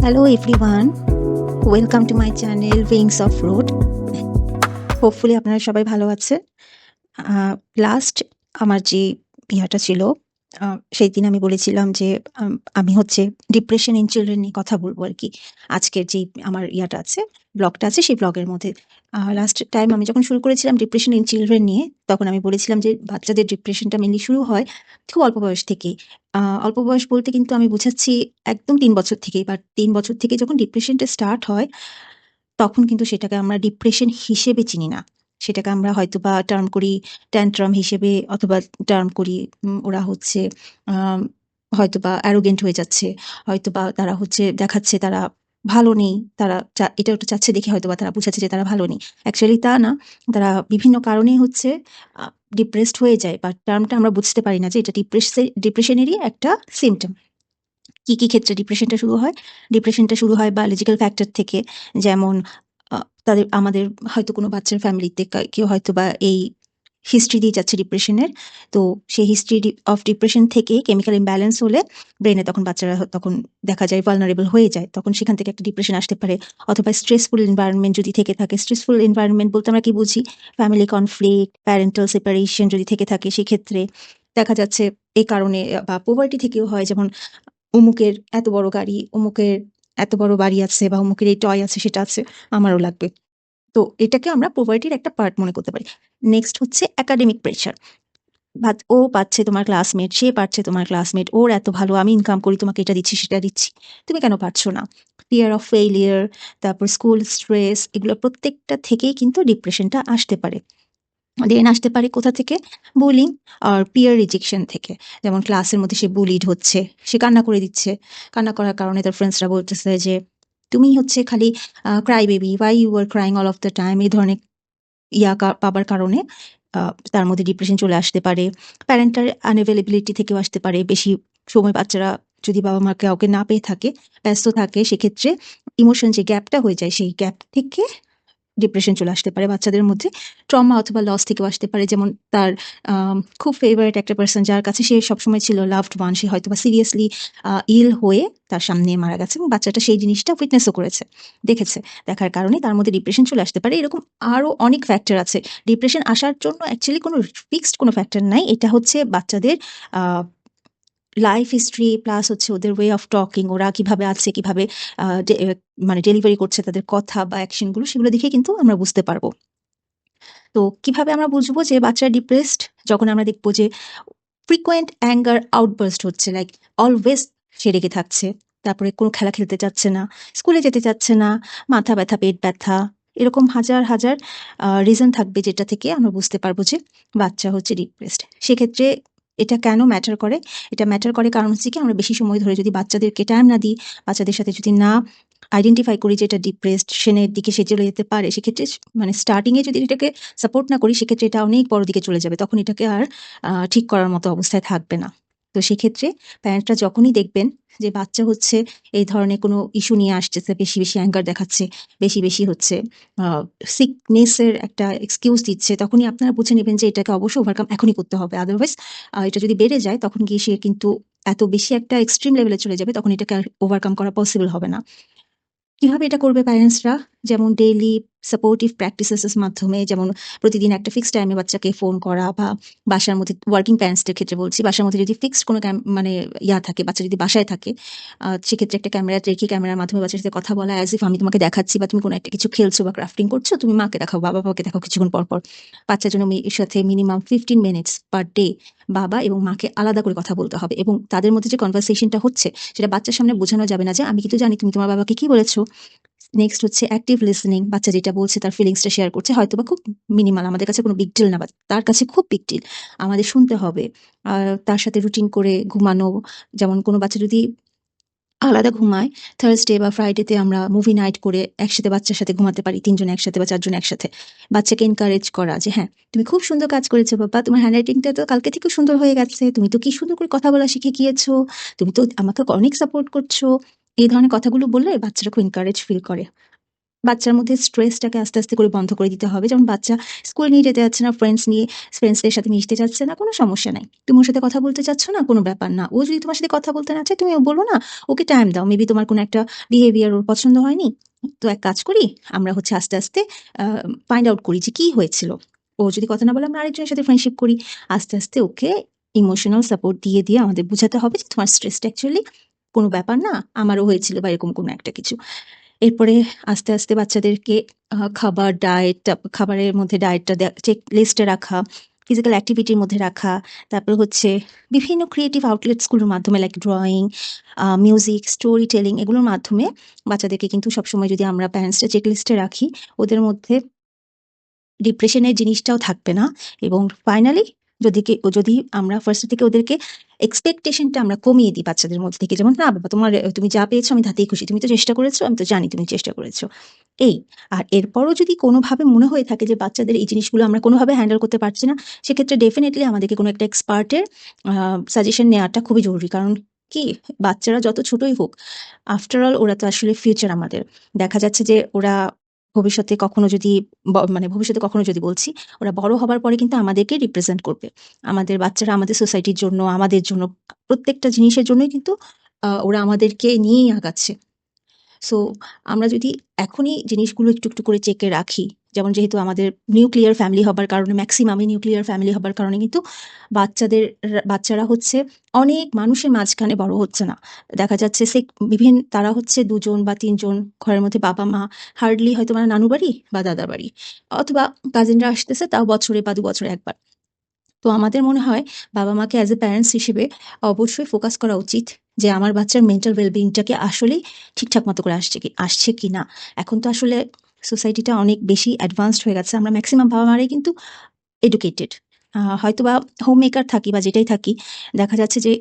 Hello everyone, welcome to my channel Wings of Road. Hopefully আপনারা সবাই ভালো আছেন। লাস্ট আমার যে ইয়াটা ছিল, সেই দিন আমি বলেছিলাম যে আমি হচ্ছে ডিপ্রেশন ইন চিলড্রেন নিয়ে কথা বলবো আরকি। আজকের যেই আমার ইয়াটা আছে, ব্লগটা আছে সেই ব্লগের মধ্যে। লাস্ট টাইম আমি যখন শুরু করেছিলাম ডিপ্রেশন ইন চিলড্রেন নিয়ে, তখন আমি বলেছিলাম যে বাচ্চাদের ডিপ্রেশনটা মেইনলি শুরু হয় খুব অল্প বয়স থেকেই। অল্প বয়স বলতে কিন্তু আমি বুঝাচ্ছি একদম ৩ বছর থেকেই। বাট ৩ বছর থেকে যখন ডিপ্রেশনটা স্টার্ট হয়, তখন কিন্তু সেটাকে আমরা ডিপ্রেশন হিসেবে চিনি না। সেটাকে আমরা হয়তোবা টার্ম করি ট্যান্ট্রাম হিসেবে, অথবা টার্ম করি ওরা হচ্ছে আম হয়তোবা অ্যারোগেন্ট হয়ে যাচ্ছে। হয়তোবা তারা হচ্ছে দেখাচ্ছে তারা ভালো নেই। তারা এটা ওটা চাচ্ছে দেখে হয়তোবা তারা বুঝাচ্ছে যে তারা ভালো নেই। অ্যাকচুয়ালি তা না। তারা বিভিন্ন কারণেই হচ্ছে আ ডিপ্রেসড হয়ে যায়। বাট টার্মটা আমরা বুঝতে পারি না যে এটা ডিপ্রেশনেরই একটা সিম্পটম। কি ক্ষেত্রে ডিপ্রেশনটা শুরু হয়? ডিপ্রেশনটা শুরু হয় বায়োলজিক্যাল ফ্যাক্টর থেকে। যেমন আ আমাদের হয়তো কোনো বাচ্চার ফ্যামিলিতে কেউ হয়তোবা এই হিস্ট্রি দিয়ে যাচ্ছে ডিপ্রেশনের। তো সেই হিস্ট্রি অফ ডিপ্রেশন থেকে কেমিক্যাল ইমব্যালেন্স হলে ব্রেইনে তখন বাচ্চারা তখন দেখা যায় ভালনারেবল হয়ে যায়। তখন সেখান থেকে একটা ডিপ্রেশন আসতে পারে। অথবা স্ট্রেসফুল এনভায়রনমেন্ট যদি থেকে থাকে। স্ট্রেসফুল এনভায়রনমেন্ট বলতে আমরা কি বুঝি? ফ্যামিলি কনফ্লিক্ট, প্যারেন্টাল সেপারেশন যদি থেকে থাকে, সেক্ষেত্রে দেখা যাচ্ছে এই কারণে বা পোভার্টি থেকেও হয়। যেমন অমুকের এত বড় গাড়ি, অমুকের এত বড় বাড়ি আছে, বা অমুকের এই টয় আছে, সেটা আছে, আমারও লাগবে। তো এটাকে আমরা পোভার্টির একটা পার্ট মনে করতে পারি। নেক্সট হচ্ছে একাডেমিক প্রেশার। ও পাচ্ছে তোমার ক্লাসমেট, সে পাচ্ছে তোমার ক্লাসমেট, ওর এত ভালো, আমি ইনকাম করি, তোমাকে এটা দিচ্ছি, সেটা দিচ্ছি। তুমি কেন পারছো না? ফিয়ার অফ ফেইলিউর, তারপর স্কুল স্ট্রেস, এগুলো প্রত্যেকটা থেকেই কিন্তু ডিপ্রেশনটা আসতে পারে। দেন আসতে পারে কোথা থেকে? বুলিং আর পিয়ার রিজেকশন থেকে। যেমন ক্লাসের মধ্যে সে বুলিড হচ্ছে, সে কান্না করে দিচ্ছে। কান্না করার কারণে তার ফ্রেন্ডসরা বলতেছে যে, "তুমি হচ্ছে খালি cry baby, why you are crying all of the time?" এই ধরনের পাবার কারণে আ তার মধ্যে ডিপ্রেশন চলে আসতে পারে। প্যারেন্টাল আনএভেইলেবিলিটি থেকেও আসতে পারে। বেশি সময় বাচ্চারা যদি বাবা-মা কাউকে না পেয়ে থাকে, ব্যস্ত থাকে, সেক্ষেত্রে ইমোশন যে গ্যাপটা হয়ে যায়, সেই গ্যাপ থেকে ডিপ্রেশন চলে আসতে পারে বাচ্চাদের মধ্যে। ট্রমা অথবা লস থেকেও আসতে পারে। যেমন তার খুব ফেভারিট একটা পারসন, যার কাছে সে সবসময় ছিল, লাভড ওয়ান, সে হয়তোবা সিরিয়াসলি ইল হয়ে তার সামনে মারা গেছে, এবং বাচ্চাটা সেই জিনিসটা উইটনেসও করেছে, দেখেছে। দেখার কারণে তার মধ্যে ডিপ্রেশন চলে আসতে পারে। এরকম আরো অনেক ফ্যাক্টর আছে। ডিপ্রেশন আসার জন্য অ্যাকচুয়ালি কোনো ফিক্সড কোনো ফ্যাক্টর নাই। এটা হচ্ছে বাচ্চাদের আ লাইফ হিস্ট্রি প্লাস হচ্ছে ওদের ওয়ে অফ টকিং, ওরা কিভাবে আছে, কিভাবে আ ডে মানে ডেলিভারি করছে তাদের কথা বা অ্যাকশন গুলো, সেগুলো দেখে কিন্তু আমরা বুঝতে পারব। তো কিভাবে আমরা বুঝবো যে বাচ্চারা ডিপ্রেসড? যখন আমরা দেখব যে frequent anger outburst হচ্ছে, লাইক অলওয়েজ সে রেগে থাকছে। তারপরে কোনো খেলা খেলতে চাচ্ছে না, স্কুলে যেতে চাচ্ছে না, মাথা ব্যথা, পেট ব্যথা, এরকম হাজার রিজন থাকবে, যেটা থেকে আমরা বুঝতে পারবো যে বাচ্চা হচ্ছে ডিপ্রেসড। সেক্ষেত্রে এটা কেন ম্যাটার করে? এটা ম্যাটার করে কারণ হচ্ছে কি, আমরা বেশি সময় ধরে যদি বাচ্চাদেরকে টাইম না দিই, বাচ্চাদের সাথে যদি না আইডেন্টিফাই করি যে এটা ডিপ্রেশন এর দিকে সে চলে যেতে পারে, সেক্ষেত্রে মানে স্টার্টিং এ যদি এটাকে সাপোর্ট না করি, সেক্ষেত্রে এটা অনেক বড় দিকে চলে যাবে। তখন এটাকে আর ঠিক করার মতো অবস্থায় থাকবে না। তো সেক্ষেত্রে প্যারেন্টরা যখনই দেখবেন যে বাচ্চা হচ্ছে এই ধরনের কোনো ইস্যু নিয়ে আসতেছে, বেশি অ্যাঙ্গার দেখাচ্ছে, বেশি হচ্ছে আ সিকনেস এর একটা এক্সকিউজ দিচ্ছে, তখনই আপনারা বুঝে নিবেন যে এটাকে অবশ্যই ওভারকাম এখনই করতে হবে। আদারওয়াইজ এটা যদি বেড়ে যায়, তখন গিয়ে সে কিন্তু এত বেশি একটা এক্সট্রিম লেভেলে চলে যাবে, তখন এটাকে আর ওভারকাম করা পসিবল হবে না। কিভাবে এটা করবে প্যারেন্টসরা? যেমন ডেইলি সাপোর্টিভ প্র্যাকটিসেস এর মাধ্যমে, যেমন প্রতিদিন একটা ফিক্সড টাইমে বাচ্চাকে ফোন করা, বা বাসার মধ্যে ওয়ার্কিং প্যারেন্টসদের ক্ষেত্রে বলছি, বাসার মধ্যে যদি ফিক্সড কোনো মানে থাকে, বাচ্চা যদি বাসায় থাকে, সেক্ষেত্রে একটা ক্যামেরা রেখে ক্যামেরার মাধ্যমে বাচ্চার সাথে কথা বলা, অ্যাজ ইফ আমি তোমাকে দেখাচ্ছি, বা তুমি কোনো একটা কিছু খেলছো বা ক্রাফটিং করছো, তুমি মাকে দেখাও, বাবাকে দেখাও কিছুক্ষণ পর। বাচ্চার জন্য এর সাথে মিনিমাম 15 মিনিটস পার ডে বাবা এবং মাকে আলাদা করে কথা বলতে হবে, এবং তাদের মধ্যে যে কনভারসেশনটা হচ্ছে, সেটা বাচ্চার সামনে বোঝানো যাবে না যে, "আমি কিন্তু জানি তুমি তোমার বাবাকে কি বলেছ।" নেক্সট হচ্ছে অ্যাক্টিভ লিসেনিং। বাচ্চা যেটা বলছে, তার ফিলিংসটা শেয়ার করছে। হয়তোবা খুব মিনিমাল, আমাদের কাছে কোনো বিগ ডিল না, বাট তার কাছে খুব বিগ ডিল। আমাদের শুনতে হবে। তার সাথে রুটিন করে ঘুমানো। যেমন কোনো বাচ্চা যদি আলাদা ঘুমায়, থার্সডে বা ফ্রাইডেতে আমরা মুভি নাইট করে একসাথে বাচ্চার সাথে ঘুমাতে পারি, ৩ জন একসাথে বা ৪ জন একসাথে। বাচ্চাকে এনকারেজ করা যে, "হ্যাঁ, তুমি খুব সুন্দর কাজ করেছো বাবা। তোমার হ্যান্ডরাইটিংটা তো কালকে থেকেও সুন্দর হয়ে গেছে। তুমি তো কি সুন্দর করে কথা বলা শিখে গিয়েছো। তুমি তো আমাকে অনেক সাপোর্ট করছো।" এই ধরনের কথাগুলো বললে বাচ্চারা খুব এনকারেজ ফিল করে। বাচ্চার মধ্যে স্ট্রেসটাকে আস্তে, আস্তে করে বন্ধ করে দিতে হবে। যেমন বাচ্চা স্কুল নিয়ে যেতে যাচ্ছে না, ফ্রেন্ডসদের সাথে মিশতে চাচ্ছে না, কোনো সমস্যা নাই। তুমি ওর সাথে কথা বলতে চাচ্ছ না, কোনো ব্যাপার না। ও যদি তোমার সাথে কথা বলতে না চায়, তুমি বলো না, ওকে টাইম দাও। মেবি তোমার কোনো একটা বিহেভিয়ার ওর পছন্দ হয়নি। তো এক কাজ করি, আমরা হচ্ছে আস্তে, আস্তে আ ফাইন্ড আউট করি যে কি হয়েছিল। ও যদি কথা না বলে, আমরা আরেকজনের সাথে ফ্রেন্ডশিপ করি। আস্তে, আস্তে ওকে ইমোশনাল সাপোর্ট দিয়ে আমাদের বুঝাতে হবে যে তোমার স্ট্রেসটা অ্যাকচুয়ালি কোনো ব্যাপার না, আমারও হয়েছিল বা এরকম কোনো একটা কিছু। এরপরে আস্তে, আস্তে বাচ্চাদেরকে খাবার, খাবারের মধ্যে ডায়েটটা চেক লিস্টে রাখা, ফিজিক্যাল অ্যাক্টিভিটির মধ্যে রাখা। তারপর হচ্ছে বিভিন্ন ক্রিয়েটিভ আউটলেটস গুলোর মাধ্যমে like drawing, music, story telling এগুলোর মাধ্যমে বাচ্চাদেরকে কিন্তু সবসময় যদি আমরা প্যারেন্টসরা চেক লিস্টে রাখি, ওদের মধ্যে ডিপ্রেশনের জিনিসটাও থাকবে না। এবং ফাইনালি যদি আমরা ফার্স্ট থেকে ওদেরকে এক্সপেকটেশনটা আমরা কমিয়ে দিই বাচ্চাদের মধ্যে থেকে, যেমন না বাবা তুমি যা পেয়েছো আমি তাতেই খুশি, তুমি তো চেষ্টা করেছো, আমি তো জানি তুমি চেষ্টা করেছো, এই। আর এরপরও যদি কোনোভাবে মনে হয়ে থাকে যে বাচ্চাদের এই জিনিসগুলো আমরা কোনোভাবে হ্যান্ডেল করতে পারছি না, সেক্ষেত্রে ডেফিনেটলি আমাদেরকে কোনো একটা এক্সপার্টের সাজেশন নেওয়াটা খুবই জরুরি। কারণ কি, বাচ্চারা যত ছোটই হোক, আফটার অল ওরা তো আসলে ফিউচার আমাদের। দেখা যাচ্ছে যে ওরা ভবিষ্যতে কখনো যদি ভবিষ্যতে কখনো যদি বলছি, ওরা বড় হবার পরে কিন্তু আমাদেরকে রিপ্রেজেন্ট করবে। আমাদের বাচ্চারা আমাদের সোসাইটির জন্য, আমাদের জন্য, প্রত্যেকটা জিনিসের জন্যই কিন্তু ওরা আমাদেরকে নিয়েই আগাচ্ছে। সো আমরা যদি এখনই জিনিসগুলো একটু, একটু করে চেকে রাখি, যেমন যেহেতু আমাদের নিউক্লিয়ার ফ্যামিলি হবার কারণে, ম্যাক্সিমামই নিউক্লিয়ার ফ্যামিলি হবার কারণে কিন্তু বাচ্চারা হচ্ছে অনেক মানুষের মাঝখানে বড় হচ্ছে না। দেখা যাচ্ছে তারা হচ্ছে ২ জন বা ৩ জন ঘরের মধ্যে বাবা-মা, হার্ডলি হয়তো নানু বাড়ি বা দাদা বাড়ি, অথবা কাজিনরা আসতেছে তাও বছরে বা ২ বছরে একবার। তো আমাদের মনে হয় বাবা-মাকে অ্যাজ এ প্যারেন্টস হিসেবে অবশ্যই ফোকাস করা উচিত যে আমার বাচ্চার মেন্টাল ওয়েলবিংটাকে আসলেই ঠিকঠাক মতো করে আসছে কিনা। এখন তো আসলে সোসাইটিটা অনেক বেশি অ্যাডভান্সড হয়ে গেছে। আমরা ম্যাক্সিমাম বাবা-মারাই কিন্তু এডুকেটেড। হয়তোবা হোম মেকার থাকি বা যেটাই থাকি, দেখা যাচ্ছে যে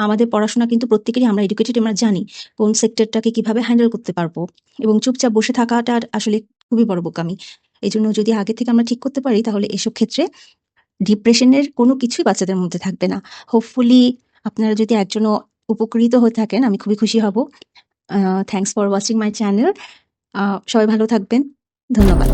আমাদের পড়াশোনা কিন্তু প্রত্যেকেরই, আমরা এডুকেটেড, আমরা জানি কোন সেক্টরটাকে কিভাবে হ্যান্ডেল করতে পারবো, এবং চুপচাপ বসে থাকাটা আসলে খুবই বড় বোকামি। এজন্য যদি আগে থেকে আমরা ঠিক করতে পারি, তাহলে এসব ক্ষেত্রে ডিপ্রেশনের কোনো কিছুই বাচ্চাদের মধ্যে থাকবে না। হোপফুলি আপনারা যদি একজনও উপকৃত হয়ে থাকেন, আমি খুবই খুশি হব। Thanks for watching my channel. সবাই ভালো থাকবেন। ধন্যবাদ।